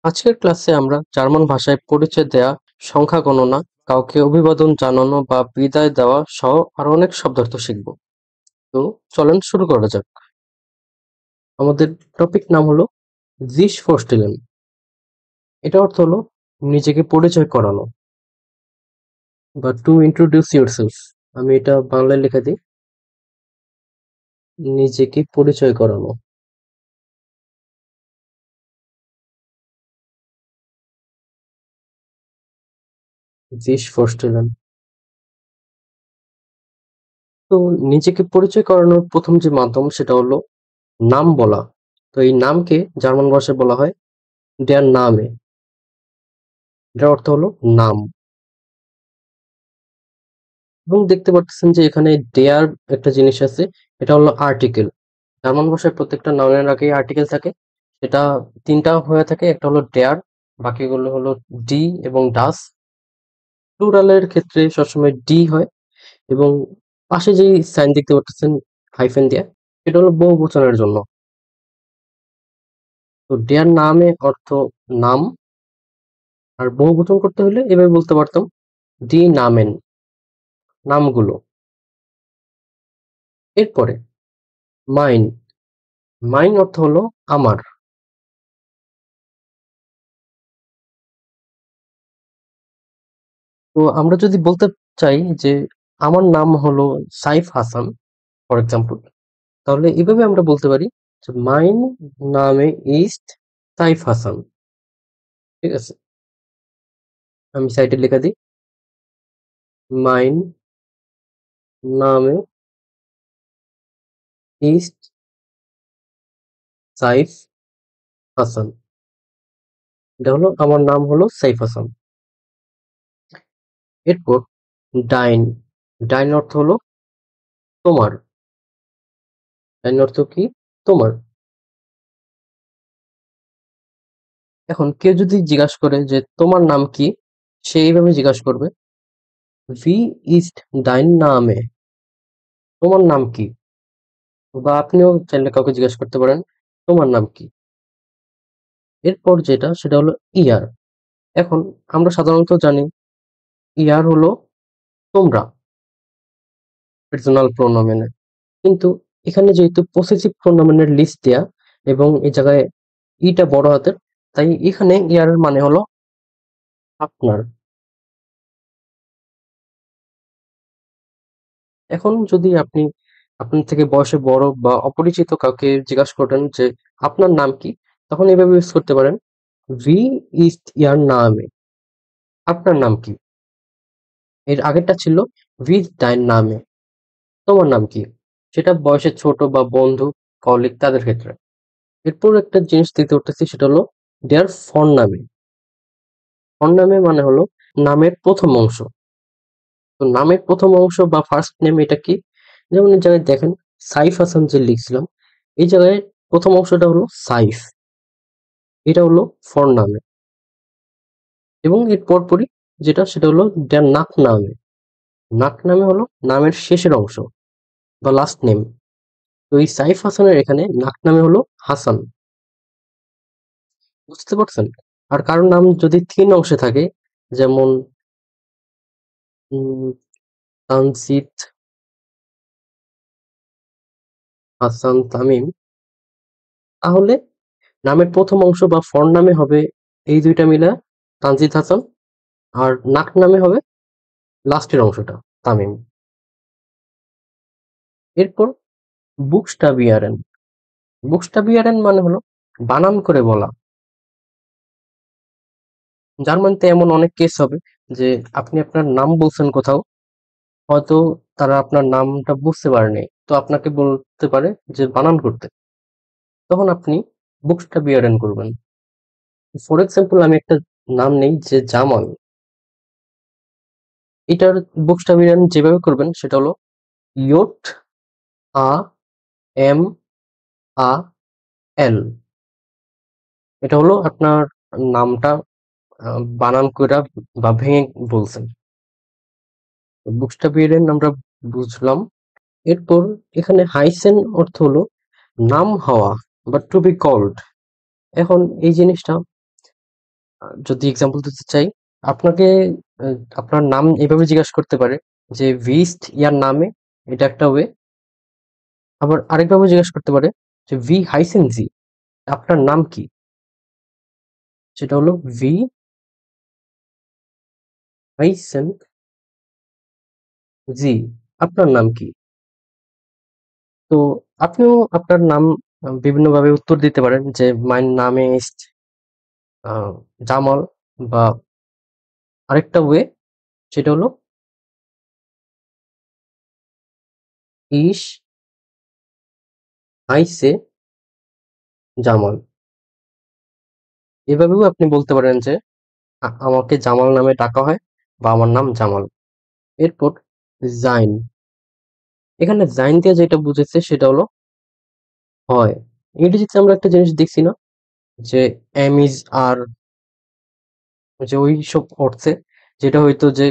আজকের ক্লাসে আমরা জার্মান ভাষায় পরিচয় দেয়া, সংখ্যা গণনা, কাউকে অভিবাদন জানানো বা বিদায় দেওয়া সহ আরো অনেক শব্দার্থ শিখব। তো চলেন শুরু করা যাক। আমাদের টপিক নাম হলো জিস ফোরস্টেলেন। এটা অর্থ হলো নিজেকে পরিচয় করানো বা টু ইন্ট্রোডিউস ইউরসেলফ। আমি এটা বাংলায় লিখে দিই, নিজেকে পরিচয় করানো। জিস ফোরস্টেলেন। তো নিজেকে পরিচয় করানোর প্রথম যে মাধ্যম সেটা হলো নাম বলা। তো এই নামকে জার্মান ভাষায় বলা হয় দেয়ার নামে। এটার অর্থ হলো নাম। এবং দেখতে পাচ্ছেন যে এখানে দেয়ার একটা জিনিস আছে, এটা হলো আর্টিকেল। জার্মান ভাষায় প্রত্যেকটা নাউনের আগে আর্টিকেল থাকে। সেটা তিনটা হয়ে থাকে, একটা হলো ডেয়ার, বাকিগুলো হলো ডি এবং ডাস। প্লুরালের ক্ষেত্রে সবসময় ডি হয়। এবং পাশে যে সাইন দেখতে পাচ্ছেন হাইফেন দিয়া, এটা হলো বহু বচনের জন্য। তো ডেয়ার নামে অর্থ নাম, আর বহু বচন করতে হলে এভাবে বলতে পারতাম ডি নামেন, নামগুলো। এরপরে মাইন। মাইন অর্থ হলো আমার। তো আমরা যদি বলতে চাই যে আমার নাম হলো সাইফ হাসান, ফর এক্সাম্পল, তাহলে এভাবে আমরা বলতে পারি যে মাইন নামে ইস্ট সাইফ হাসান। ঠিক আছে, আমি সাইডে লেখা দিই, মাইন নামে ইস্ট সাইফ হাসান। এটা হলো আমার নাম হলো সাইফ হাসান। এরপর ডাইন। ডাইন অর্থ হলো তোমার। ডাইন অর্থ কি? তোমার। এখন কেউ যদি জিজ্ঞাসা করে যে তোমার নাম কি, সে এইভাবে জিজ্ঞাসা করবে, ভি ইস্ট ডাইন নামে, তোমার নাম কি? বা আপনিও চাইলে কাউকে জিজ্ঞাসা করতে পারেন তোমার নাম কি। এরপর যেটা সেটা হলো ইয়ার। এখন আমরা সাধারণত জানি ইয়ার হলো তোমরা, পার্সোনাল প্রোনাউমেনে। কিন্তু এখানে যেহেতু পসেসিভ প্রোনাউমেনের লিস্ট দেয়া এবং এই জায়গায় ইটা বড় হাতের, তাই এখানে ইয়ার মানে হলো আপনার। এখন যদি আপনি আপনার থেকে বয়সে বড় বা অপরিচিত কাউকে জিজ্ঞাসা করেন যে আপনার নাম কি, তখন এভাবে ইউজ করতে পারেন, ভি ইজ ইয়ার নামে, আপনার নাম কি? এর আগেরটা ছিল ভি ডাইন নামে, তোমার নাম কি? সেটা বয়সে ছোট বা বন্ধু, কলিগ তাদের ক্ষেত্রে। এরপর একটা জিনিস দিতে উঠতেছি, সেটা হলো দেয়ার ফর নামে। ফর নামে মানে হলো নামের প্রথম অংশ। তো নামের প্রথম অংশ বা ফার্স্ট নেম এটা কি? যেমন এই জায়গায় দেখেন সাইফ হাসান যে লিখছিলাম, এই জায়গায় প্রথম অংশটা হলো সাইফ, এটা হলো ফর নামে। এবং এর পরপরই যেটা সেটা হলো দেয়ার নাক নামে। নাক নামে হলো নামের শেষের অংশ বা লাস্ট নেম। তো এই সাইফ হাসানের এখানে নাক নামে হলো হাসান। বুঝতে পারছেন? আর কারোর নাম যদি ৩ অংশে থাকে, যেমন উম তানজিদ, হাসান, তামিম, তাহলে নামের প্রথম অংশ বা ফরনামে হবে এই ২ টা মিলা তানজিদ হাসান, আর নাক নামে হবে লাস্টের অংশটা তামিম। এরপর বুকস্টাবিয়ারেন। বুকস্টাবিয়ারেন মানে হলো বানান করে বলা। জার্মানিতে এমন অনেক কেস হবে যে আপনি আপনার নাম বলছেন কোথাও, হয়তো তারা আপনার নামটা বুঝতে পারেনি। তো আপনাকে বলতে পারে যে বানান করতে। তখন আপনি বুকস্টাবিয়ারেন করবেন। ফর এক্সাম্পল আমি একটা নাম নেই যে জামাল। এটার বুকস্টাবিয়ান যেভাবে করবেন সেটা হলো ইয়োট আ এম আ এল। এটা হলো আপনার নামটা বানান কইরা বা ভেঙে বলছেন। বুকস্টাবিয়ারেন আমরা বুঝলাম। এরপর এখানে হাইসেন অর্থ হলো নাম হওয়া বা টু বি কল্ড। এখন এই জিনিসটা যদি এক্সাম্পল দিতে চাই, আপনাকে আপনার নাম এভাবে জিজ্ঞাসা করতে পারে যে, "Wie ist Ihr Name?" এটা একটা ওয়ে। আবার আরেকভাবে জিজ্ঞাসা করতে পারে যে, "Wie heißen Sie?" আপনার নাম কি? সেটা হলো "Wie heißen Sie?" আপনার নাম কি? তো আপনিও আপনার নাম বিভিন্নভাবে উত্তর দিতে পারেন যে, "Mein Name ist আ জামাল" বা আরেকটা ওয়ে সেটা হলো "Ich heiße জামাল।" এভাবেও আপনি বলতে পারেন যে, আমাকে জামাল নামে ডাকা হয় বা আমার নাম জামাল। এরপর sein, এখানে sein দিয়ে যেটা বুঝেছে সেটা হলো হয়। ইংরেজিতে আমরা একটা জিনিস দেখছি না? যে am, is, are, যে ওইসব অর্থে, যেটা হইতো যে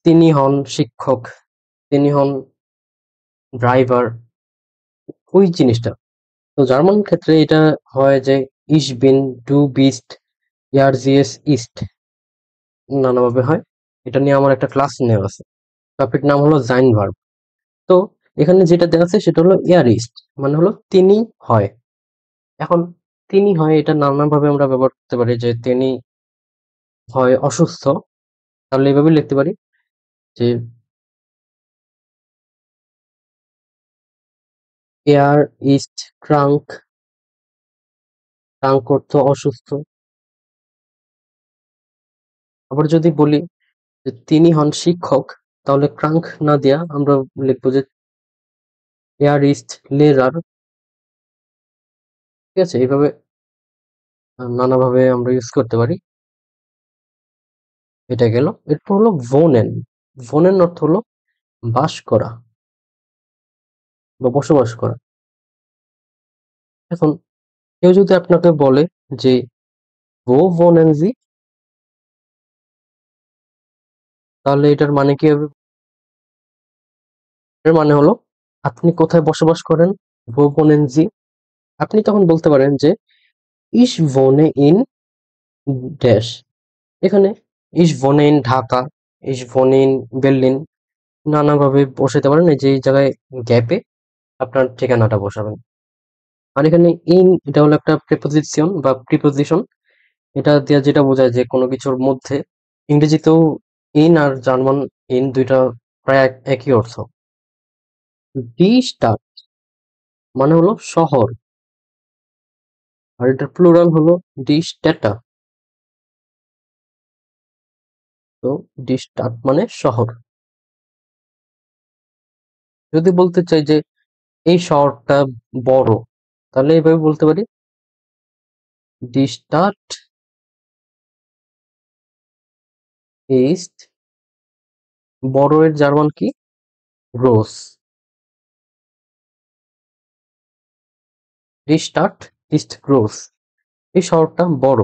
তিনি হন শিক্ষক, তিনি হন ড্রাইভার, ওই জিনিসটা। তো জার্মান ক্ষেত্রে এটা হয় যে ich bin, du bist, er, sie, es ist, নানাভাবে হয়। এটা নিয়ে আমার একটা ক্লাস নেওয়া আছে। টপিক নাম হলো sein verb। তো এখানে যেটা দেওয়া আছে সেটা হলো er ist, মানে হলো তিনি হয়। এখন তিনি হয় এটা নানাভাবে আমরা ব্যবহার করতে পারি যে তিনি হয় অসুস্থ, তাহলে এভাবে লিখতে পারি যে er ist krank, krank অর্থ অসুস্থ। আবার যদি বলি যে তিনি হন শিক্ষক, তাহলে krank না দিয়া আমরা লিখবো যে er ist Lehrer। ঠিক আছে? এইভাবে নানাভাবে আমরা ইউজ করতে পারি। এটা গেল। এরপর হলো wohnen। wohnen অর্থ হলো বাস করা বা বসবাস করা। এখন কেউ যদি আপনাকে বলে যে wo wohnen Sie? তাহলে এটার মানে কি হবে? এর মানে হলো আপনি কোথায় বসবাস করেন? wo wohnen Sie? আপনি তখন বলতে পারেন যে ich wohne in ড্যাশ। এখানে ich wohne in Dhaka, ich wohne in বের্লিন, নানাভাবে বসাতে পারেন। এই যে এই জায়গায় গ্যাপে আপনার ঠিকানাটা বসাবেন। আর এখানে in এটা হলো একটা প্রিপোজিশন বা প্রিপোজিশন। এটা দিয়ে যেটা বোঝায় যে কোনো কিছুর মধ্যে, ইংরেজিতেও in আর জার্মান in দুইটা প্রায় একই অর্থ। ডি স্টার মানে হলো শহর, আর এটার প্লুরাল হলো ডি স্ট্যাটা। তো ডি স্টার মানে শহর। যদি বলতে চাই যে এই শহরটা বড়, তাহলে এভাবে বলতে পারি ডি স্টার ইস্ট, বড় এর জার্মান কি? Gross. D star east gross, এই শহরটা বড়।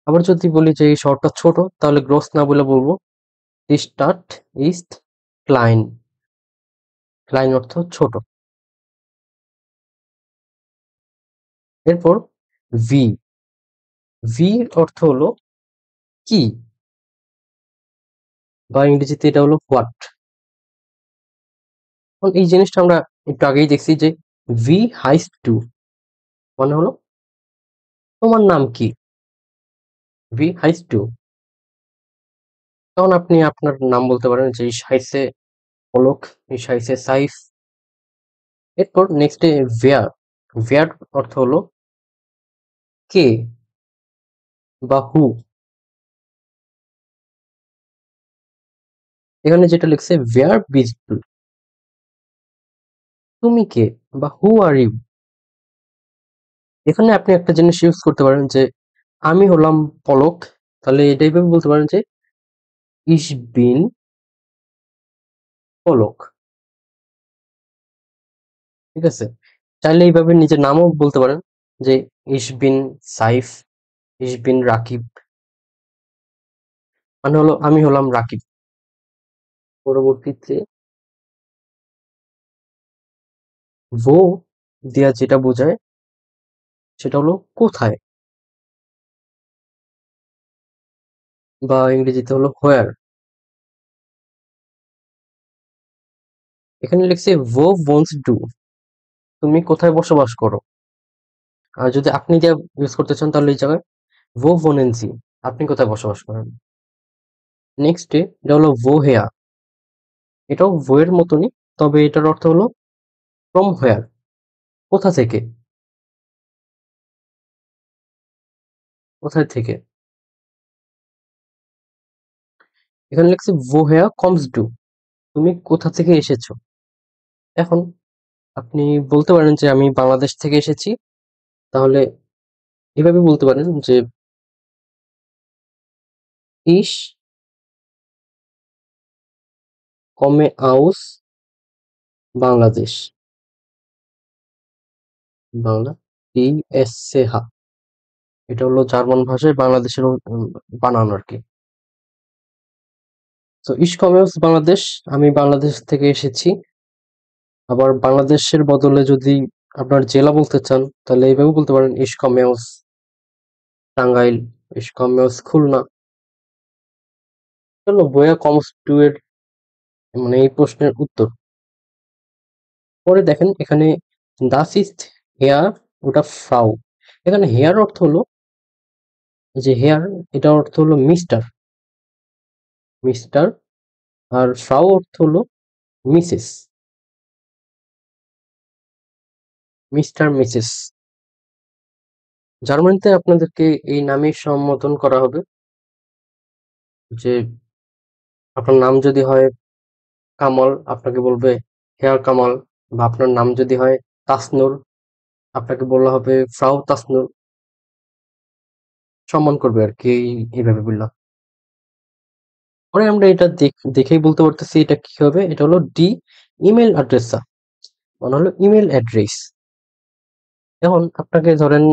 আবার যদি বলি যে এই শহরটা ছোট, তাহলে গ্রোস না বলে বলবো ডি স্টার ইস্ট ক্লাইন। ক্লাইন অর্থ ছোট। এরপর ভি, ভি অর্থ হলো কি, বা ইংরেজিতে এটা হলো হোয়াট। এখন এই জিনিসটা আমরা একটু আগেই দেখছি যে ভি হাইস টু মানে হলো তোমার নাম কি? ভি হাইস টু। তখন আপনি আপনার নাম বলতে পারেন যে ইসাইসে পলক, ইসাইসে সাইফ। এরপর নেক্সট এ ভেয়ার। ভেয়ার অর্থ হলো কে বা হু। এখানে যেটা লিখছে ভেয়ার বিজ, তুমি কে বা হু আর ইউ। এখানে আপনি একটা জিনিস ইউজ করতে পারেন যে আমি হলাম পলক, তাহলে এটাই ভাবে বলতে পারেন যে ইস বিন পলক। ঠিক আছে? চাইলে এইভাবে নিজের নামও বলতে পারেন যে ইস বিন সাইফ, ইস বিন রাকিব, মানে হলো আমি হলাম রাকিব। পরবর্তীতে ভো দিয়া যেটা বোঝায় সেটা হলো কোথায়। বা ইংরেজিতে হলো হোয়ার। এখানে লিখছে ভো ওন্স ডু, তুমি কোথায় বসবাস করো। আর যদি আপনি দিয়ে ইউজ করতে চান তাহলে এই জায়গায় ভো ভোনেন্সি, আপনি কোথায় বসবাস করেন। নেক্সট এটা হলো ভো হেয়া, এটাও ভো এর মতনই, তবে এটার অর্থ হলো ফ্রম হোয়ার, কোথা থেকে, কোথায় থেকে। এখানে লিখছে ভো হেয়া কমস ডু, তুমি কোথা থেকে এসেছো। এখন আপনি বলতে পারেন যে আমি বাংলাদেশ থেকে এসেছি, তাহলে এভাবে বলতে পারেন যে ইস কমে আউস বাংলাদেশ, বাংলা ই এস সে হা, এটা হলো জার্মান ভাষায় বাংলাদেশের বানানো আর কি। তো ইস কমে আউস বাংলাদেশ, আমি বাংলাদেশ থেকে এসেছি। আবার বাংলাদেশের বদলে যদি আপনার জেলা বলতে চান তাহলে এইভাবে বলতে পারেন ইস কমে আউস টাঙ্গাইল, ইস কমে আউস খুলনা। হলো বয়া কমস টু এর মানে এই প্রশ্নের উত্তর। পরে দেখেন এখানে দাস ইস্ট হেয়ার, ওটা ফ্রাউ। এখানে হেয়ার অর্থ হলো যে হেয়ার, এটা অর্থ হলো মিস্টার, মিস্টার। আর ফ্রাউ অর্থ হলো মিসেস, মিস্টার মিসেস। জার্মানিতে আপনাদেরকে এই নামে সম্বোধন করা হবে, যে আপনার নাম যদি হয় কামাল, আপনাকে বলবে হেয়ার কামাল। বা আপনার নাম যদি হয় তাসনুর, আপনাকে বলা হবে ফ্রাউ তাসনুর, সম্মান করবে আর কি, এইভাবে বললাম। পরে আমরা এটা দেখেই বলতে পারতেছি এটা কি হবে। এটা হলো ডি ইমেল অ্যাড্রেস, মানে হলো ইমেল অ্যাড্রেস। এখন আপনাকে ধরেন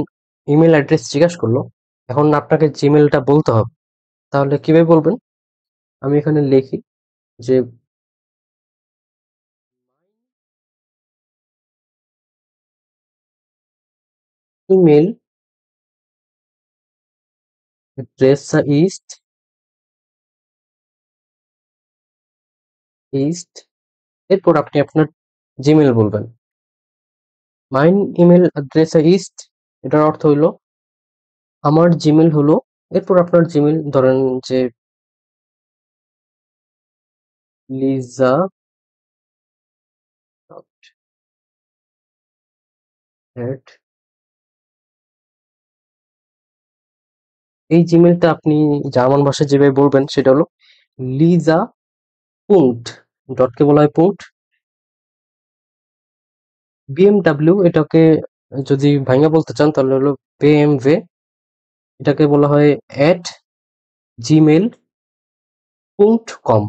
ইমেল অ্যাড্রেস জিজ্ঞাসা করলো, এখন আপনাকে জিমেলটা বলতে হবে, তাহলে কিভাবে বলবেন। আমি এখানে লিখি যে ইমেল অ্যাড্রেস ইস্ট, এরপর আপনি আপনার জিমেল বলবেন। মাইন ইমেল অ্যাড্রেস ইস্ট, এটার অর্থ হইলো আমার জিমেল হলো, এরপর আপনার জিমেল ধরেন যে লিজা at, এই জিমেলটা আপনি জার্মান ভাষায় যেভাবে বলবেন সেটা হলো লিজা পুঙ্ট, ডটকে বলা হয় পুঙ্ট। বিএমডাব্লিউ এটাকে যদি ভাঙা বলতে চান তাহলে হলো বিএমভে, এটাকে বলা হয় এট জিমেল পুঙ্ট কম।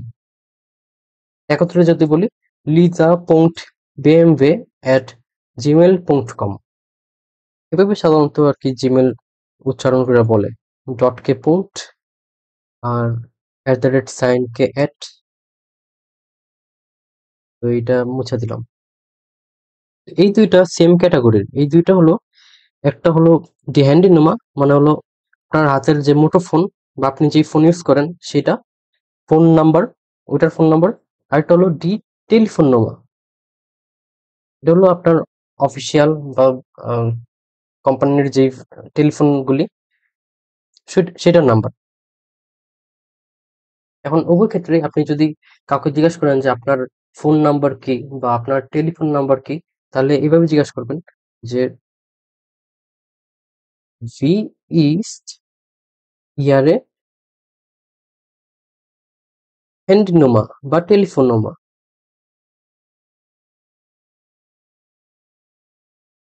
একত্রে যদি বলি লিজা পুঙ্ট বিএমভে এট জিমেল পুঙ্ট কম, এভাবে সাধারণত আর কি জিমেল উচ্চারণ করে বলে। ডট কে পুঙ্ট আর @ কে এট, তো এটা মুছে দিলাম। এই দুইটা সেম ক্যাটাগরির, এই দুইটা হলো একটা হলো ডি হ্যান্ডি নোমা, মানে হলো আপনার হাতের যে মুঠোফোন বা আপনি যে ফোন ইউজ করেন সেটা ফোন নাম্বার, ওইটার ফোন নাম্বার। আরেকটা হলো ডি টেলিফোন নোমা, এটা হলো আপনার অফিসিয়াল বা কোম্পানির যে টেলিফোন গুলি সেটার নাম্বার। এখন উভয় ক্ষেত্রে আপনি যদি কাউকে জিজ্ঞাসা করেন যে আপনার ফোন নাম্বার কি বা আপনার টেলিফোন নাম্বার কি, তাহলে এইভাবে জিজ্ঞাসা করবেন যে ভি ইস্ট ইয়ারে হ্যান্ডনোমা বা টেলিফোনোমা,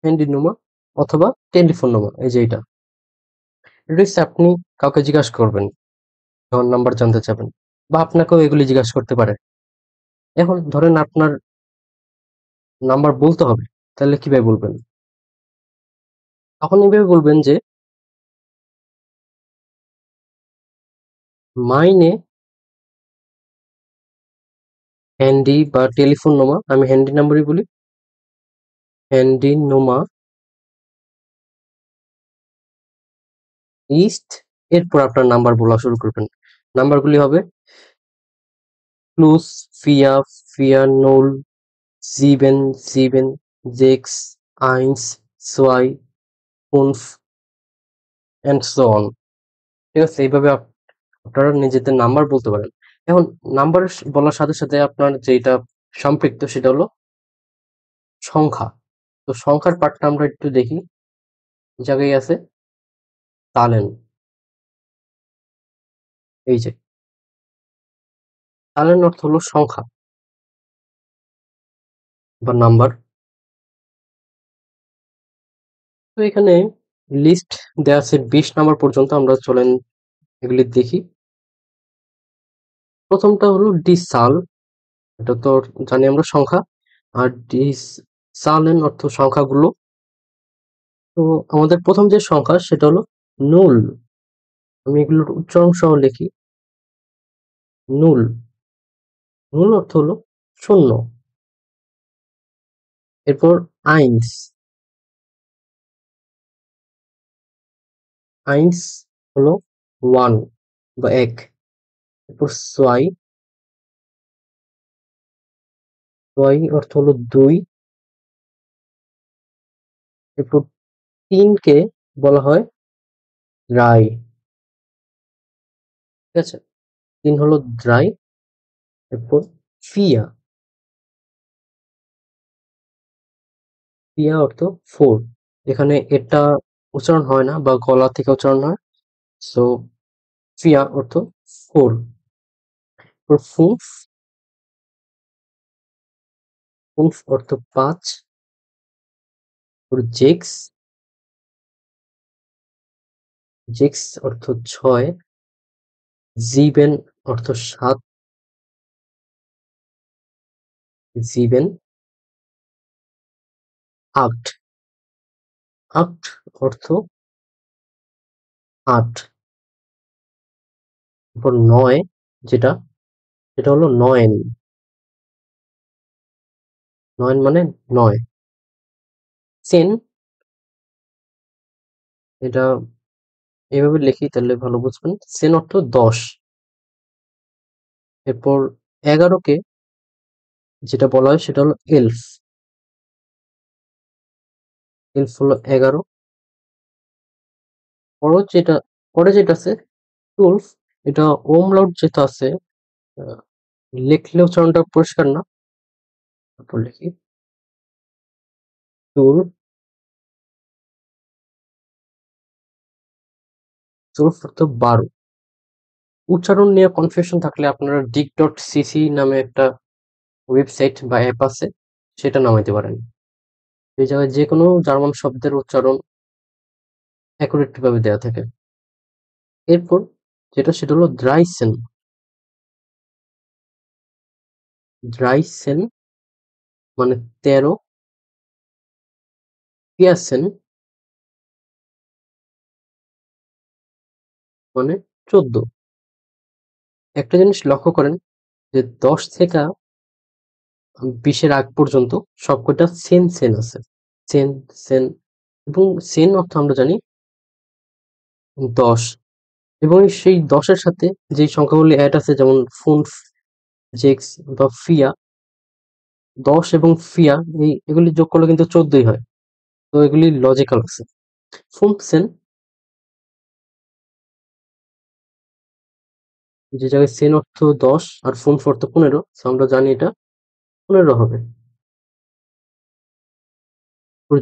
হ্যান্ডিনোমা অথবা টেলিফোনোমা, এই যে এটা। এটা হচ্ছে আপনি কাউকে জিজ্ঞাসা করবেন যখন নাম্বার জানতে চাবেন, বা আপনাকেও এগুলি জিজ্ঞাসা করতে পারে। এখন ধরেন আপনার নাম্বার বলতে হবে, তাহলে কিভাবে বলবেন। তখন এইভাবে বলবেন যে মাইনে হ্যান্ডি বা টেলিফোন নোমা, আমি হ্যান্ডি নাম্বারই বলি, হ্যান্ডি নোমা ইস্ট, এরপর আপনার নাম্বার বলা শুরু করবেন। নাম্বারগুলি হবে plus, Fiya, Fiya, নুল, সিবেন, সিবেন, জেক্স, আইন্স, Sawai, ফুনফ and so on. ঠিক আছে, এইভাবে আপনারা নিজেদের নাম্বার বলতে পারেন। এখন নাম্বার বলার সাথে সাথে আপনার যেটা সম্পৃক্ত সেটা হলো সংখ্যা। তো সংখ্যার পার্টটা আমরা একটু দেখি। জায়গায় আছে তালেন, এই যে তালেন অর্থ হলো সংখ্যা বা নাম্বার। তো এখানে লিস্ট দেওয়া আছে 20 নাম্বার পর্যন্ত। আমরা চলেন এগুলি দেখি। প্রথমটা হলো ডিসাল, এটা তো জানি আমরা সংখ্যা। আর সালেন অর্থ সংখ্যাগুলো। তো আমাদের প্রথম যে সংখ্যা সেটা হলো নুল। আমি এগুলোর উচ্চারণ সহ লিখি। নুল, নুল অর্থ হলো শূন্য। এরপর আইন্স, আইন্স হলো ওয়ান বা এক। এরপর সোয়াই, সোয়াই অর্থ হলো দুই। এরপর তিনকে বলা হয় রাই। ঠিক আছে, তিন হলো দ্রাই। এরপর ফিয়া, ফিয়া অর্থ ফোর। এখানে এটা উচ্চারণ হয় না বা গলা থেকে উচ্চারণ হয়, সো ফিয়া অর্থ ফোর। এরপর ফুফ, ফুফ অর্থ পাঁচ। এরপর জেক্স, জেক্স অর্থ ছয়। জিবেন অর্থ সাত, জিবেন। আট, আট অর্থ আট। এরপর নয়, যেটা সেটা হলো নয়েন, নয়েন মানে নয়। সেন, এটা এভাবে লিখি তাহলে ভালো বুঝবেন। সেন অর্থ দশ। এরপর 11কে যেটা বলা হয় সেটা হলো এলফ, এলফ হলো 11। পরে যেটা পরে যেটা আছে টুলফ, এটা ওমলাউট যেটা আছে, আহ, লিখলে উচ্চারণটা পরিষ্কার না, তারপর লিখি টুল, টুলফ অর্থ 12। উচ্চারণ নিয়ে কনফিউশন থাকলে আপনারা dic.cc নামে একটা ওয়েবসাইট বা অ্যাপ আছে, সেটা নামাইতে পারেন। এই জায়গায় যে কোনো জার্মান শব্দের উচ্চারণ অ্যাকুরেট ভাবে দেওয়া থাকে। এরপর যেটা সেটা হলো দ্রাইসেন, দ্রাইসেন মানে 13। পিয়াসেন মানে 14। একটা জিনিস লক্ষ্য করেন যে 10 থেকে 20-এর আগ পর্যন্ত সবকটা সেন সেন আছে। সেন, সেন এবং সেন অর্থ আমরা জানি 10। এবং সেই 10-এর সাথে যে সংখ্যাগুলি অ্যাড আছে যেমন ফুনফ, জেক্স বা ফিয়া, 10 এবং ফিয়া এগুলি যোগ করলে কিন্তু 14ই হয়। তো এগুলি লজিক্যাল আছে। ফুনফসেন, যে জায়গায় সেন অর্থ 10 আর ফুনফ অর্থ 15, সো আমরা জানি এটা 15 হবে।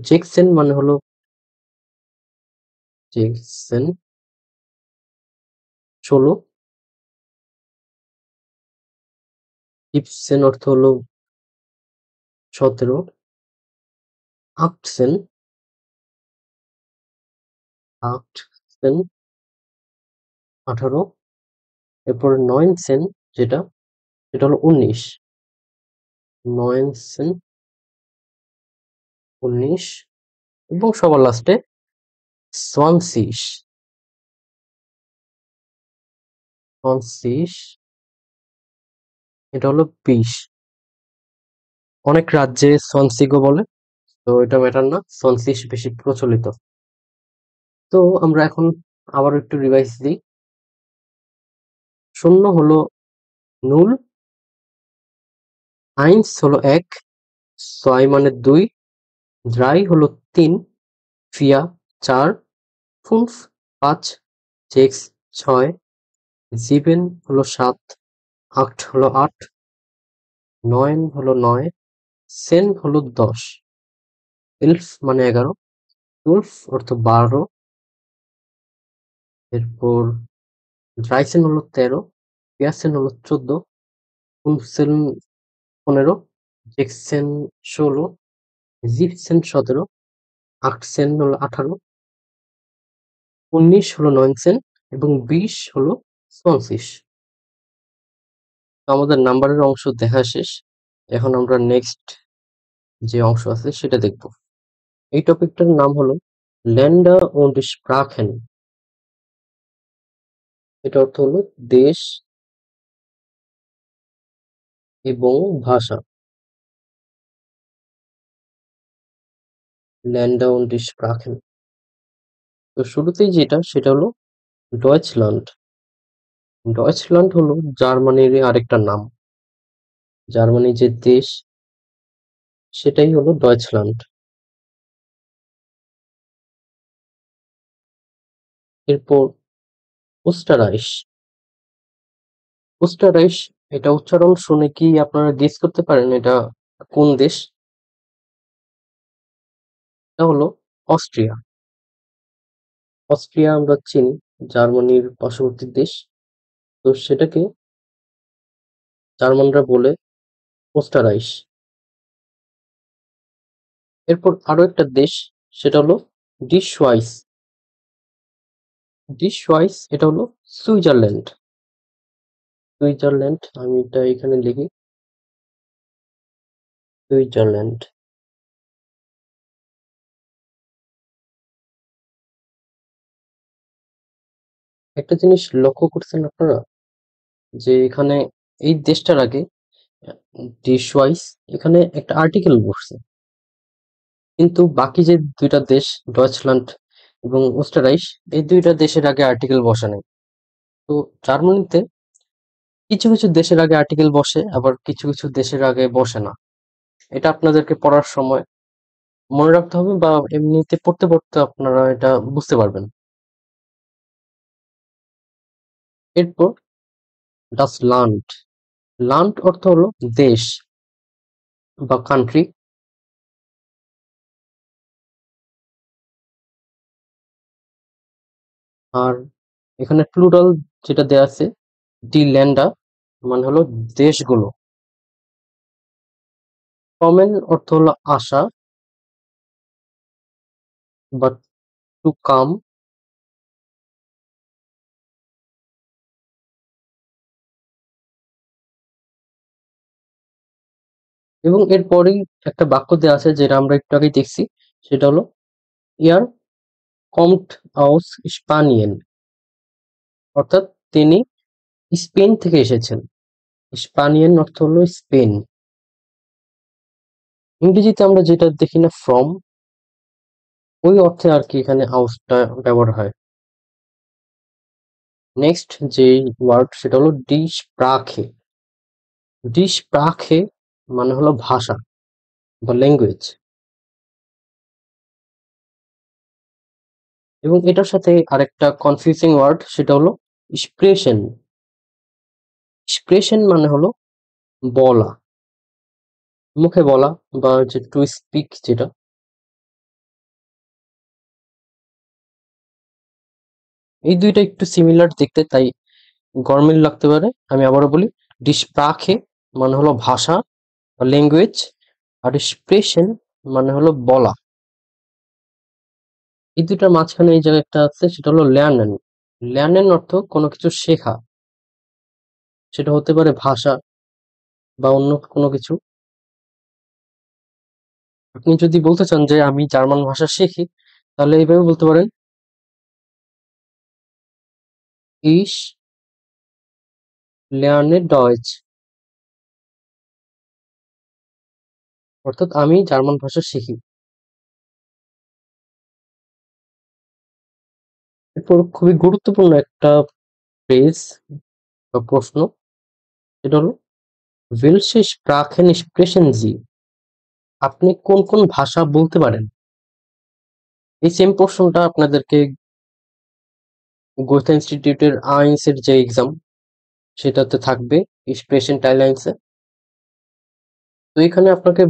জেক্সেন মানে হলো জেক্সেন 16। ইপসেন অর্থ হলো 17। আক্টসেন, আক্টসেন 18। এরপর নয়েনসেন যেটা সেটা হলো 19। নয়েনসেন 19। এবং সবার লাস্টে সোয়ানসিস, সোয়ানসিস এটা হলো 20। অনেক রাজ্যে সোয়ানসিগো বলে, তো এটা ম্যাটার না, সোয়ানসিস বেশি প্রচলিত। তো আমরা এখন আবার একটু রিভাইজ দিই। শূন্য হলো নুল, আইনস হলো ১, ছয় মানে ২, ড্রাই হলো ৩, ফিয়া ৪, ফুনফ ৫, সেক্স ৬, সিবেন হলো ৭, আট হলো ৮, নয়েন হলো ৯, সেন হলো ১০, এলফ মানে ১১, টুলফ অর্থ ১২, এরপর ড্রাইসেন হলো ১৩, পিয়াসেন হলো ১৪, ফুনসেন ১৫, জেক্সেন ১৬, জিপসেন ১৭, আটসেন হলো ১৮, ১৯ হলো নয়েনসেন এবং ২০ হলো সোয়ানসিস। তো আমাদের নাম্বারের অংশ দেখা শেষ। এখন আমরা নেক্সট যে অংশ আছে সেটা দেখব। এই টপিকটার নাম হলো ল্যান্ডার und Sprachen। এটা অর্থ হলো দেশ এবং ভাষা। ল্যান্ডার und Sprachen। তো শুরুতেই যেটা সেটা হলো ডয়েচল্যান্ড। ডয়েচল্যান্ড হলো জার্মানির আরেকটা নাম। জার্মানি যে দেশ সেটাই হলো ডয়েচল্যান্ড। এরপর ওস্টাররাইস। ওস্টাররাইস এটা উচ্চারণ শুনে কি আপনারা গেস করতে পারেন এটা কোন দেশ? এটা হলো অস্ট্রিয়া। অস্ট্রিয়া আমরা চিনি, জার্মানির পার্শ্ববর্তী দেশ। তো সেটাকে জার্মানরা বলে ওস্টাররাইস। এরপর আরো একটা দেশ সেটা হলো ডিশওয়াইস। ডিশওয়াইস এটা হলো সুইজারল্যান্ড। সুইজারল্যান্ড আমি এটা এখানে লিখি, সুইজারল্যান্ড। একটা জিনিস লক্ষ্য করছেন আপনারা যে এখানে এই দেশটার আগে ডিশওয়াইস এখানে একটা আর্টিকেল বসছে, কিন্তু বাকি যে দুইটা দেশ ডয়েচল্যান্ড এবং ওস্টাররাইস এই দুইটা দেশের আগে আর্টিকেল বসে নাই। তো জার্মানিতে কিছু কিছু দেশের আগে আর্টিকেল বসে, আবার কিছু কিছু দেশের আগে বসে না। এটা আপনাদেরকে পড়ার সময় মনে রাখতে হবে বা এমনিতে পড়তে পড়তে আপনারা এটা বুঝতে পারবেন। এরপর ডাস লান্ড। লান্ড অর্থ হলো দেশ বা কান্ট্রি। আর এখানে প্লুরাল যেটা দেয়া আছে ডি ল্যান্ডা মানে হলো দেশগুলো। কমেন অর্থ হলো আশা বা টু কাম। এবং এরপরেই একটা বাক্য দেয়া আছে যেটা আমরা একটু আগেই দেখছি, সেটা হলো ইয়ার কমট আউস স্পানিয়েন, অর্থাৎ তিনি স্পেন থেকে এসেছেন। স্পানিয়ান অর্থ হলো স্পেন। ইংরেজিতে আমরা যেটা দেখি না ফ্রম, ওই অর্থে আর কি এখানে আউসটা ব্যবহার হয়। নেক্সট যে ওয়ার্ড সেটা হলো ডি স্প্রাখে। ডি স্প্রাখে মানে হলো ভাষা বা ল্যাঙ্গুয়েজ। এবং এটার সাথে আরেকটা কনফিউজিং ওয়ার্ড সেটা হলো স্প্রেশন। স্প্রেশন মানে হলো বলা, মুখে বলা বা যে টু স্পিক যেটা। এই দুইটা একটু সিমিলার দেখতে, তাই গরমিল লাগতে পারে। আমি আবারও বলি, ডি স্প্রাখে মানে হলো ভাষা বা ল্যাঙ্গুয়েজ, আর স্প্রেশন মানে হলো বলা। এই দুটার মাঝখানে এই জায়গায় একটা আছে সেটা হলো ল্যার্নেন। ল্যার্নেন অর্থ কোনো কিছু শেখা, সেটা হতে পারে ভাষা বা অন্য কোনো কিছু। আপনি যদি বলতে চান যে আমি জার্মান ভাষা শিখি, তাহলে এইভাবে বলতে পারেন ইশ লেয়ার্নে ডয়েচ, অর্থাৎ আমি জার্মান ভাষা শিখি। এরপর খুবই গুরুত্বপূর্ণ একটা ফ্রেজ বা প্রশ্ন, এটা হলো Welche Sprachen sprechen Sie? আপনি কোন কোন ভাষা বলতে পারেন? এই সেম প্রশ্নটা আপনাদেরকে গোয়েথা ইনস্টিটিউটের আইনস এর যে এক্সাম সেটাতে থাকবে স্পেশন টাইলাইন্সে। তো এখানে আপনাকে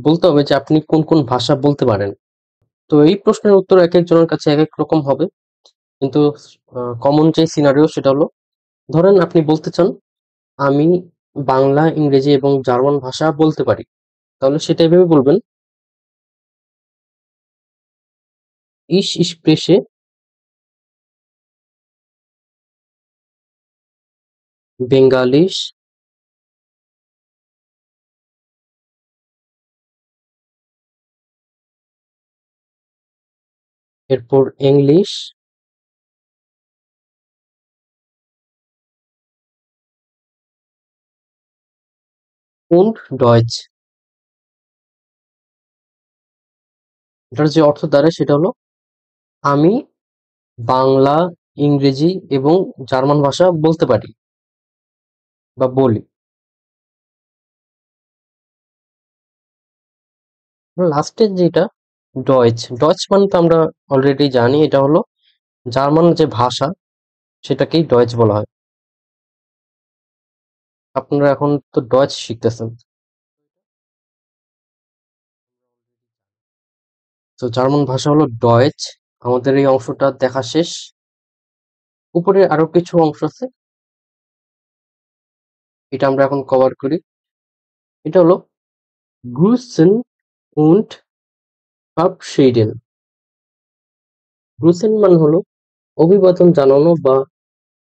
বলতে হবে যে আপনি কোন কোন ভাষা বলতে পারেন। তো এই প্রশ্নের উত্তর এক একজনের কাছে এক এক রকম হবে, কিন্তু কমন যে সিনারিও সেটা হলো, ধরেন আপনি বলতে চান আমি বাংলা, ইংরেজি এবং জার্মান ভাষা বলতে পারি, তাহলে সেটা এভাবে বলবেন, Ich spreche বেঙ্গালিশ, এরপর ইংলিশ und Deutsch। এটার যে অর্থ দাঁড়ায় সেটা হলো আমি বাংলা, ইংরেজি এবং জার্মান ভাষা বলতে পারি বা বলি। লাস্টের যেটা ডয়েচ, ডয়েচ মানে তো আমরা অলরেডি জানি, এটা হলো জার্মান যে ভাষা সেটাকেই ডয়েচ বলা হয়। আপনারা এখন তো ডয়েচ শিখতেছেন, তো জার্মান ভাষা হলো ডয়েচ। আমাদের এই অংশটা দেখা শেষ, উপরে আরো কিছু অংশ আছে, এটা আমরা এখন কভার করি। এটা হলো গ্রুসেন উন্ড ভাবশেডেন। গ্রুসেন মানে হলো অভিবাদন জানানো বা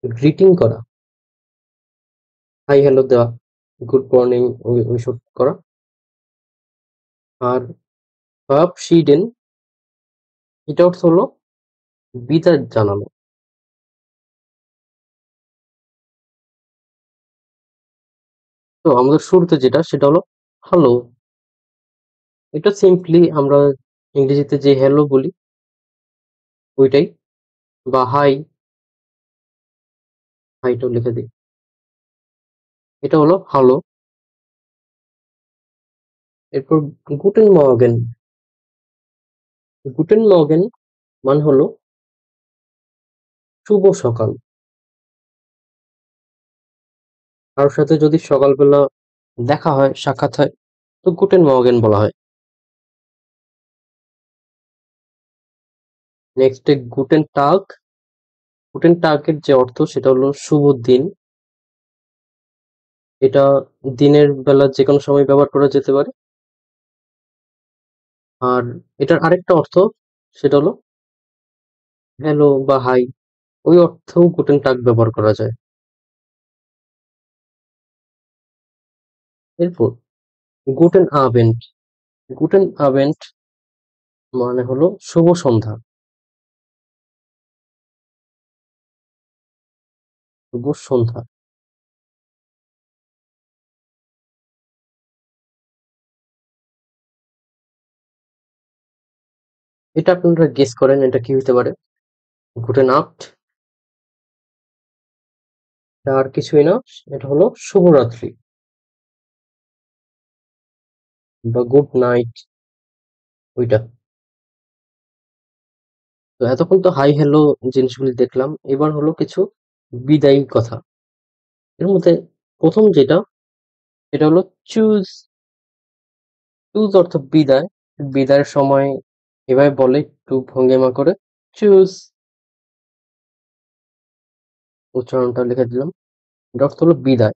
গ্রিটিং করা, হাই হ্যালো দেওয়া, গুড মর্নিং ওইসব করা। আর ভাবশিডেন, এটা অর্থ হলো বিদায় জানানো। তো আমাদের শুরুতে যেটা সেটা হলো হ্যালো, এটা সিম্পলি আমরা ইংরেজিতে যে হ্যালো বলি ওইটাই, বা হাই, হাইটাও লিখে দিই, এটা হলো হ্যালো। এরপর গুটেন মর্গেন, গুটেন মর্গেন মানে হলো শুভ সকাল। কারোর সাথে যদি সকালবেলা দেখা হয়, সাক্ষাৎ হয়, তো গুটেন মর্গেন বলা হয়। নেক্সট গুটেন টাগ, গুটেন টাগের যে অর্থ সেটা হলো শুভ দিন। এটা দিনের বেলা যে কোনো সময় ব্যবহার করা যেতে পারে। আর এটার আরেকটা অর্থ সেটা হলো হ্যালো বা হাই, ওই অর্থেও গুটেন টাগ ব্যবহার করা যায়। এরপর গুটেন আবেন্ড, গুটেন আবেন্ড মানে হলো শুভ সন্ধ্যা, শুভ সন্ধ্যা। এটা আপনারা গেস করেন এটা কি হতে পারে। গুটেন আপ্ট, এটা আর কিছুই না, এটা হলো শুভরাত্রি বা গুড নাইট, ওইটা। তো এতক্ষণ তো হাই হ্যালো জিনিসগুলি দেখলাম, এবার হলো কিছু বিদায়ী কথা। এর মধ্যে প্রথম যেটা, এটা হলো চুজ। চুজ অর্থ বিদায়, বিদায়ের সময় এভাবে বলে একটু ভঙ্গিমা করে, চুজ, উচ্চারণটা লিখে দিলাম। এটা অর্থ হলো বিদায়।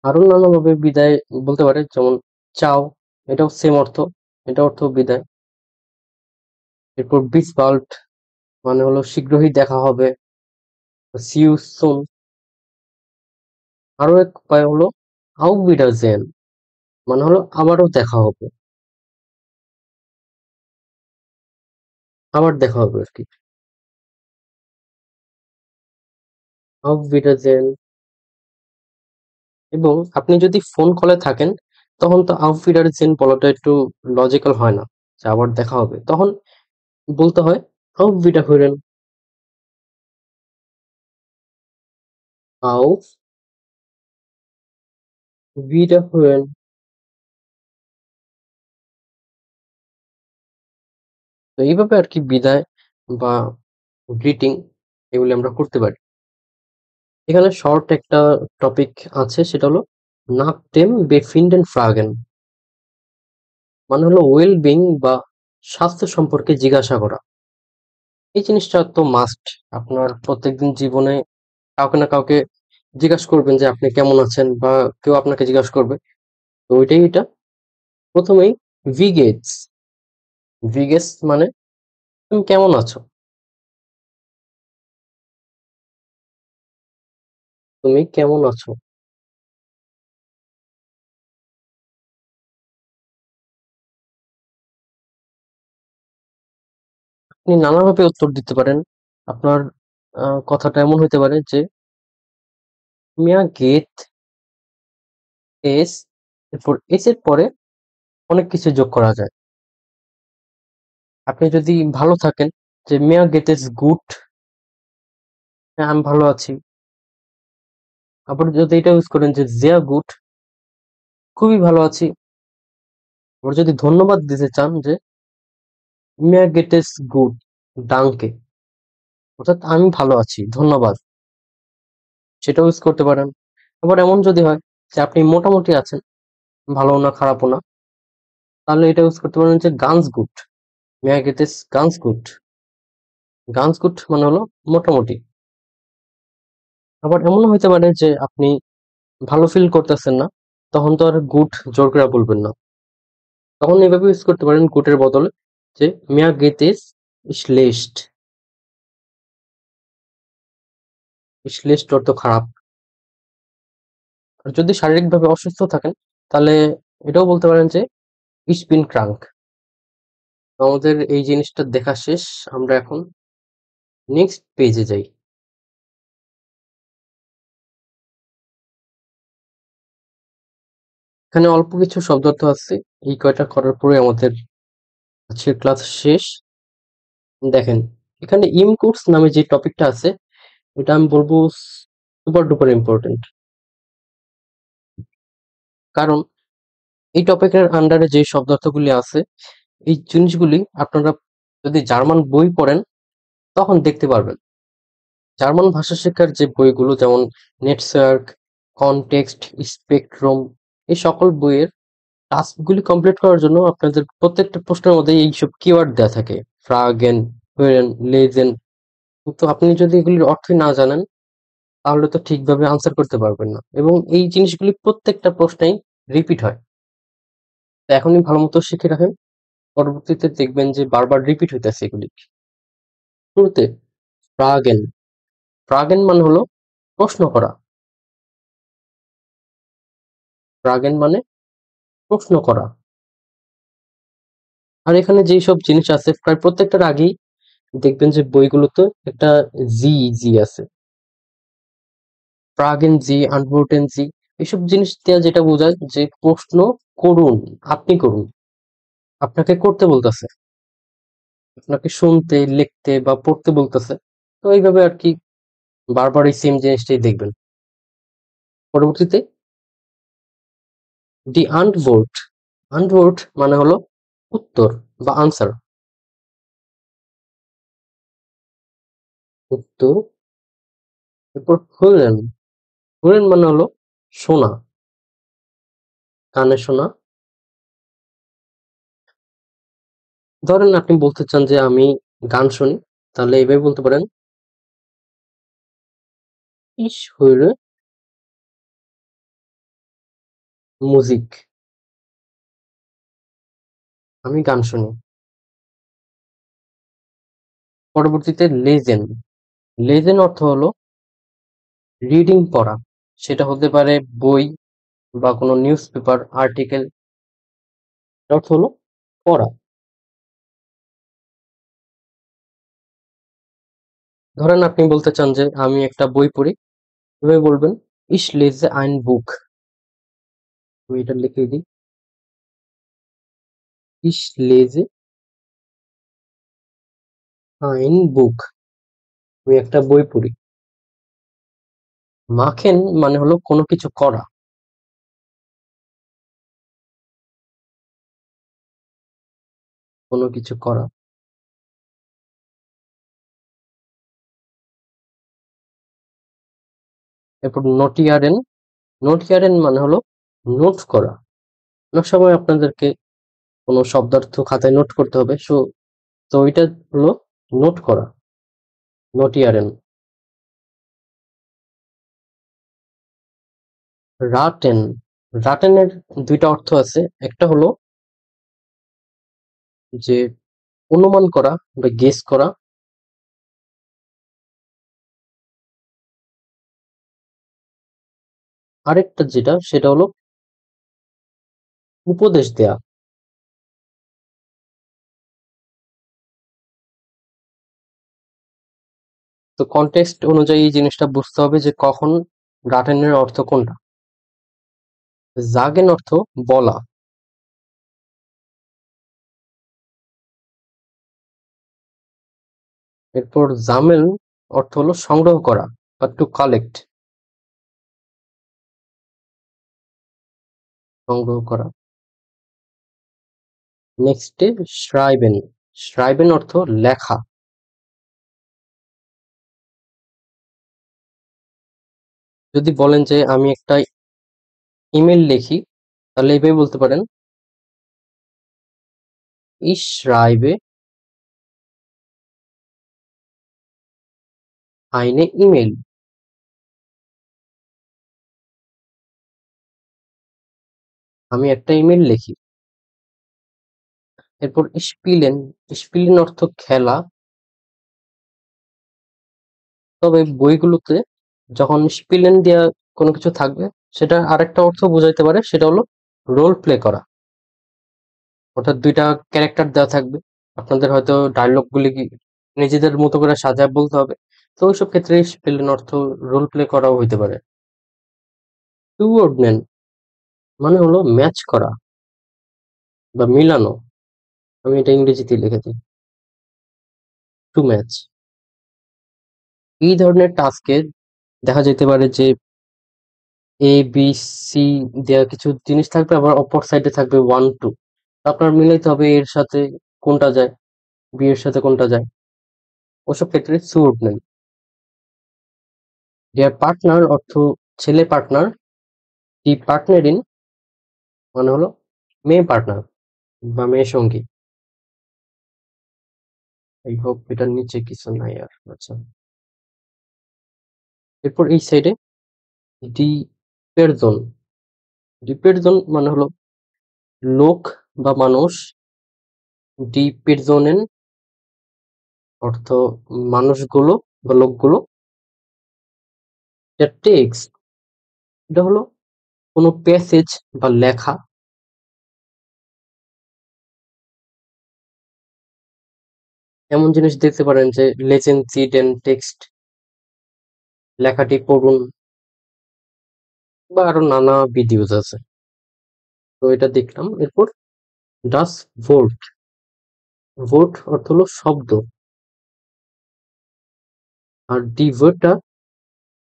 আরো নানাভাবে বিদায় বলতে পারে, যেমন চাও, এটাও সেম অর্থ, এটা অর্থ বিদায়। এরপর বিচ বাল্ট মানে হলো শীঘ্রই দেখা হবে, সি ইউ সুন। আরো এক উপায় হলো আউ বিডারজেন, মানে হলো আবারও দেখা হবে, আবার দেখা হবে আর কি, আউ বিডারজেন। এবং আপনি যদি ফোন কলে থাকেন তখন তো আউ বিডারজেন বলাটা একটু লজিক্যাল হয় না, যে আবার দেখা হবে, তখন বলতে হয় আউ বিডারহুরেন। auf Wiederhören। তো এইভাবে আর কি বিদায় বা গ্রিটিং এগুলি আমরা করতে পারি। এখানে শর্ট একটা টপিক আছে, সেটা হলো nach dem Befinden fragen, মানে হলো ওয়েল বিং বা স্বাস্থ্য সম্পর্কে জিজ্ঞাসা করা। এই জিনিসটা তো মাস্ট। আপনার প্রত্যেকদিন জীবনে কাউকে না কাউকে জিজ্ঞাসা করবেন যে আপনি কেমন আছেন, বা কেউ আপনাকে জিজ্ঞাসা করবে। তো ওইটাই এটা। প্রথমেই ভিগেটস। ভিগেস মানে তুমি কেমন আছো, তুমি কেমন আছো। আপনি নানাভাবে উত্তর দিতে পারেন। আপনার কথাটা এমন হইতে পারে যে মিয়া গেট এস, এরপর এস এর পরে অনেক কিছু যোগ করা যায়। আপনি যদি ভালো থাকেন, যে মিয়া গেট ইস গুড, হ্যাঁ আমি ভালো আছি। আবার যদি এটা ইউজ করেন যে জিয়া গুড, খুবই ভালো আছি। আবার যদি ধন্যবাদ দিতে চান যে মিয়া গেট ইস গুড ডাঙ্কে, অর্থাৎ আমি ভালো আছি, ধন্যবাদ, সেটাও ইউজ করতে পারেন। আবার এমন যদি হয় যে আপনি মোটামুটি আছেন, ভালো না খারাপও না, তাহলে এটা ইউজ করতে পারেন যে গানস গুড, মিয়া গেট ইস গানস গুড। গানস গুড মানে হলো মোটামুটি। আবার এমনও হইতে পারে যে আপনি ভালো ফিল করতেছেন না, তখন তো আর গুড জোর করে বলবেন না। তখন এভাবে ইউজ করতে পারেন গুডের বদলে যে মিয়া গেট ইস schlecht। schlecht অর্থ খারাপ। আর যদি শারীরিকভাবে অসুস্থ থাকেন, তাহলে এটাও বলতে পারেন যে ich bin krank। আমাদের এই জিনিসটা দেখা শেষ। আমরা এখন নেক্সট পেজে যাই। এখানে অল্প কিছু শব্দার্থ আছে। এই কয়টা করার পরে আমাদের আজকের ক্লাস শেষ। দেখেন, এখানে ইমকোর্স নামে যে টপিকটা আছে, এটা আমি বলবো সুপার ডুপার ইম্পর্টেন্ট। কারণ এই টপিকের আন্ডারে যে শব্দার্থগুলি আছে, এই জিনিসগুলি আপনারা যদি জার্মান বই পড়েন তখন দেখতে পারবেন। জার্মান ভাষা শেখার যে বইগুলো, যেমন নেটওয়ার্ক, কনটেক্সট, স্পেকট্রাম, এই সকল বইয়ের টাস্কগুলি কমপ্লিট করার জন্য আপনাদের প্রত্যেকটা প্রশ্নের মধ্যে এইসব কিওয়ার্ড দেওয়া থাকে, ফ্রাগেন, হোয়েন, লেজেন। কিন্তু আপনি যদি এগুলির অর্থই না জানেন, তাহলে তো ঠিকভাবে আনসার করতে পারবেন না, এবং এই জিনিসগুলি প্রত্যেকটা প্রশ্নেই রিপিট হয়। তো এখনই ভালো মতো শিখে রাখেন, পরবর্তীতে দেখবেন যে বারবার রিপিট হইতেছে এগুলি। শুরুতে ফ্রাগেন। ফ্রাগেন মানে হলো প্রশ্ন করা। ফ্রাগেন মানে প্রশ্ন করা। আর এখানে যেই সব জিনিস আছে, প্রায় প্রত্যেকটার আগেই দেখবেন যে বইগুলোতে একটা জি জি আছে। ফ্রাগেন জি, আনভোর্টেন জি, এসব জিনিস দেওয়া যেটা বোঝায় যে প্রশ্ন করুন, আপনি করুন, আপনাকে করতে বলতেছে, আপনাকে শুনতে, লিখতে বা পড়তে বলতেছে। তো এইভাবে আর কি বারবার এই সেম জিনিসটাই দেখবেন। পরবর্তীতে দি আনভোর্ট। আনভোর্ট মানে হলো উত্তর বা আনসার। উত্তর। এরপর হুরেন। হুরেন মানে হলো শোনা, কানে শোনা। ধরেন আপনি বলতে চান যে আমি গান শুনি, তাহলে এইভাবে বলতে পারেন ইস höre Musik। আমি গান শুনি। পরবর্তীতে লেজেন। লেজেন অর্থ হলো রিডিং, পড়া। সেটা হতে পারে বই বা কোনো নিউজ পেপার, আর্টিকেল। অর্থ হলো পড়া। ধরেন আপনি বলতে চান যে আমি একটা বই পড়ি, এভাবে বলবেন ইস লেজে আইন বুক। আমি এটা লিখে দিই, ইস লেজে আইন বুক। আমি একটা বই পড়ি। মাখেন মানে হলো কোনো কিছু করা। কোনো কিছু করা। এরপর নোটিয়ারেন। নোটিয়ারেন মানে হলো নোট করা। অনেক সময় আপনাদেরকে কোনো শব্দার্থ খাতায় নোট করতে হবে, তো এটা হলো নোট করা, নোটিয়ারেন। রাটেন। রাটেনের দুইটা অর্থ আছে। একটা হলো যে অনুমান করা বা গেস করা। আরেকটা যেটা সেটা হলো উপদেশ দেয়া। তো কনটেক্সট অনুযায়ী এই জিনিসটা বুঝতে হবে যে কখন রাটেনের অর্থ কোনটা। জাগেন অর্থ বলা। এরপর জামেল অর্থ হলো সংগ্রহ করা বা টু কালেক্ট, সংগ্রহ করা। নেক্সটে শ্রাইবেন। শ্রাইবেন অর্থ লেখা। যদি বলেন যে আমি একটা ইমেল লিখি, তাহলে এইভাবে বলতে পারেন, ich schreibe eine E-Mail. আমি একটা ইমেল লিখি। এরপর স্পিলেন। স্পিলেন অর্থ খেলা। তবে বইগুলোতে যখন স্পিলেন দেওয়া কোনো কিছু থাকবে, সেটা আরেকটা অর্থ বোঝাইতে পারে, সেটা হলো রোল প্লে করা। অর্থাৎ দুইটা ক্যারেক্টার দেওয়া থাকবে, আপনাদের হয়তো ডায়লগ গুলি নিজেদের মতো করে সাজায় বলতে হবে। তো ওইসব ক্ষেত্রে স্পিলেন অর্থ রোল প্লে করাও হইতে পারে। টুওর্ডনেন মানে হলো ম্যাচ করা বা মিলানো। আমি এটা ইংরেজিতে লিখেছি, টু ম্যাচ। এই ধরনের টাস্কে দেখা যেতে পারে যে এ বি সি দেওয়া কিছু জিনিস থাকবে, আবার অপর সাইডে থাকবে 1 2। আপনার মিলাইতে হবে এর সাথে কোনটা যায়, বি এর সাথে কোনটা যায়। ওসব ক্ষেত্রে সুট নেন। ডিয়ার পার্টনার অর্থ ছেলে পার্টনার। দি পার্টনার ইন মানে হলো মেয়ে পার্টনার বা মেয়ে সঙ্গী। আই হোপ এটার নিচে কিছু নাই আর। আচ্ছা, এরপর এই সাইডে ডি পেরজন। ডি পেরজন মানে হলো লোক বা মানুষ। ডি পেরজনেন অর্থ মানুষগুলো বা লোকগুলো। এটা টেক্সট, এটা হলো কোনো প্যাসেজ বা লেখা। এমন জিনিস দেখতে পারেন যে লেজেন্ড সিড এন্ড টেক্সট, লেখাটি পড়ুন, বা আরো নানা ভিডিওস আছে। তো এটা দেখলাম। এরপর ডাস ভোর্ট। ভোর্ট অর্থ হলো শব্দ, আর ডি ভোর্টটা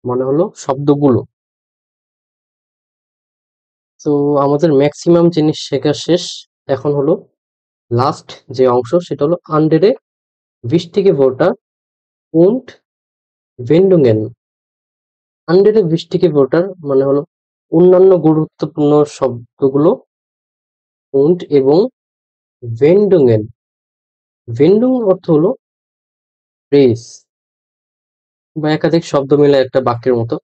মানে হলো শব্দগুলো। তো আমাদের ম্যাক্সিমাম জিনিস শেখা শেষ। এখন হলো লাস্ট যে অংশ, সেটা হলো আন্ডারে wichtige Wörter und Wendungen। আন্ডারে wichtige Wörter মানে হলো অন্যান্য গুরুত্বপূর্ণ শব্দগুলো, und এবং Wendungen। ভেন্ডুং অর্থ হলো ফ্রেজ বা একাধিক শব্দ মিলে একটা বাক্যের মতো।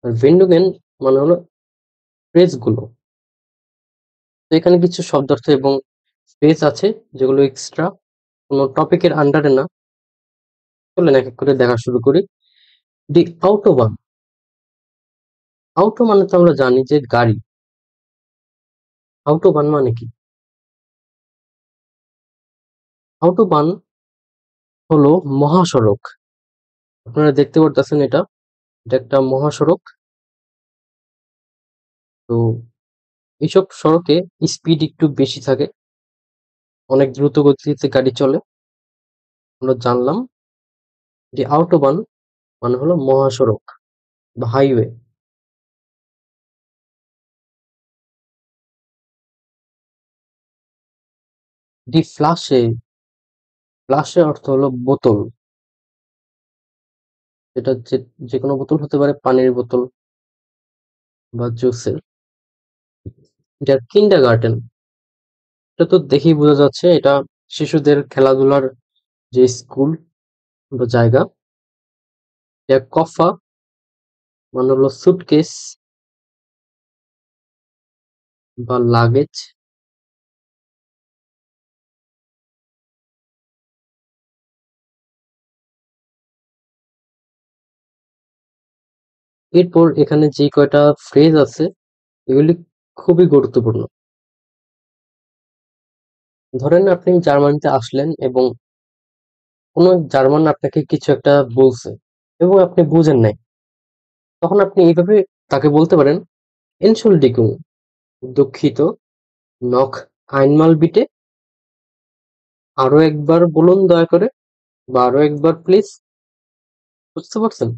আর ভেন্ডুগেন মানে হলো ফ্রেজগুলো। তো এখানে কিছু শব্দার্থ এবং ফ্রেজ আছে যেগুলো এক্সট্রা, কোনো টপিকের আন্ডারে না। চলেন এক এক করে দেখা শুরু করি। দি আউটোবান। আউটো মানে তো আমরা জানি যে গাড়ি। আউটোবান মানে কি? আউটোবান হলো মহাসড়ক। আপনারা দেখতে পারতেছেন এটা, এটা একটা মহাসড়ক। তো এইসব সড়কে স্পিড একটু বেশি থাকে, অনেক দ্রুত গতিতে গাড়ি চলে। আমরা জানলাম যে আউটোবান মানে হলো মহাসড়ক। বা হাইওয়ে। ডি ফ্লাশে। ফ্লাশে অর্থ হলো বোতল। এটা যে কোনো বোতল হতে পারে, পানির বোতল বা জুসের। এটা কিন্ডারগার্টেন। এটা তো দেখেই বোঝা যাচ্ছে এটা শিশুদের খেলাধুলার যে স্কুল বা জায়গা। এটা কফা মানে হলো সুটকেস বা লাগেজ। এরপর এখানে যে কয়টা ফ্রেজ আছে এগুলি খুবই গুরুত্বপূর্ণ। ধরেন আপনি জার্মানিতে আসলেন এবং কোনো জার্মান আপনাকে কিছু একটা বলছে এবং আপনি বুঝেন নাই, তখন আপনি এইভাবে তাকে বলতে পারেন, এনশুল্ডিগুং, দুঃখিত, নখ আইনমাল বিটে, আরো একবার বলুন দয়া করে, বা আরো একবার প্লিজ। বুঝতে পারছেন?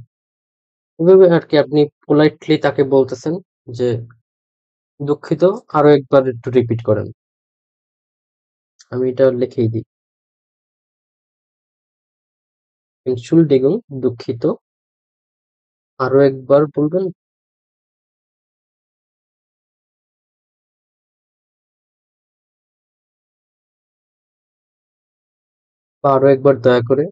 এভাবে আর কি আপনি পোলাইটলি তাকে বলতেছেন যে দুঃখিত, আরো একবার একটু রিপিট করেন। আমি এটা লিখেই দিই, এনশুল্ডিগুং, দুঃখিত, আরো একবার বলবেন। বা আরো একবার দয়া করে।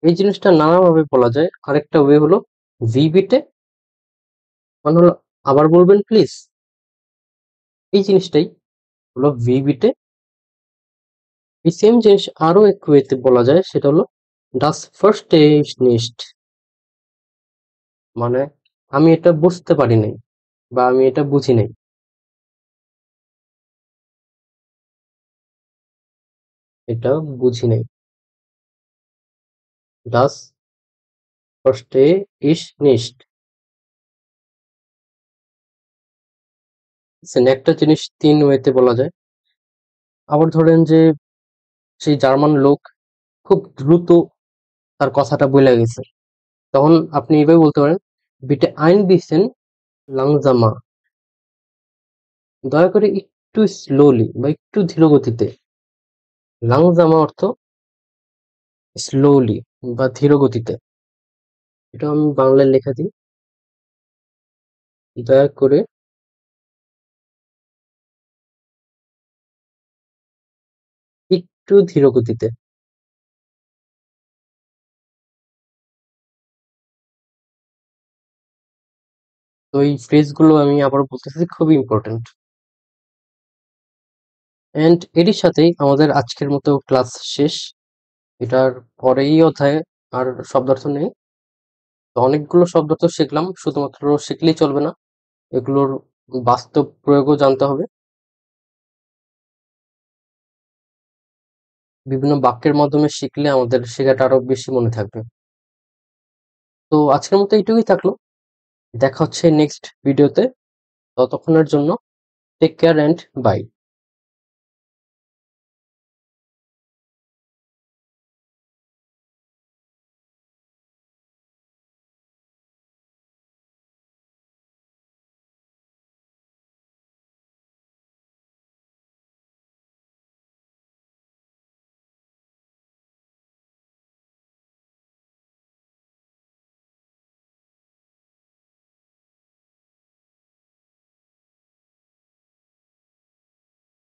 এই জিনিসটা নানাভাবে বলা যায়। আরেকটা ওয়ে হলো ভি বিটে, মানে হলো আবার বলবেন প্লিজ। এই জিনিসটাই হলো ভি বিটে। এই সেম জিনিস আরো এক ওয়েতে বলা যায়, সেটা হলো ডাস ফার্স্টেস নিস্ট, মানে আমি এটা বুঝতে পারি নাই বা আমি এটা বুঝি নাই। এটা বুঝি নাই। ডাস ফার্স্টে ইস নিস্ট। একটা জিনিস তিন ওয়েতে বলা যায়। আবার ধরেন যে সেই জার্মান লোক খুব দ্রুত তার কথাটা বলে গেছে, তখন আপনি এইভাবে বলতে পারেন, বিটে আইন বিসেন লাংজামা, দয়া করে একটু স্লোলি বা একটু ধীর গতিতে। লাংজামা অর্থ স্লোলি বা ধীর গতিতে। এটা আমি বাংলায় লেখা দিই, দয়া করে একটু ধীর গতিতে। তো এই ফ্রেজ গুলো আমি আবার বলতেছি, খুবই ইম্পর্টেন্ট। এন্ড এরই সাথেই আমাদের আজকের মতো ক্লাস শেষ। এটার পরেই অধ্যায়ে আর শব্দার্থ নেই। তো অনেকগুলো শব্দার্থ শিখলাম, শুধুমাত্র শিখলেই চলবে না, এগুলোর বাস্তব প্রয়োগও জানতে হবে। বিভিন্ন বাক্যের মাধ্যমে শিখলে আমাদের শেখাটা আরো বেশি মনে থাকবে। তো আজকের মতো এইটুকুই থাকলো। দেখা হচ্ছে নেক্সট ভিডিওতে। ততক্ষণের জন্য টেক কেয়ার এন্ড বাই।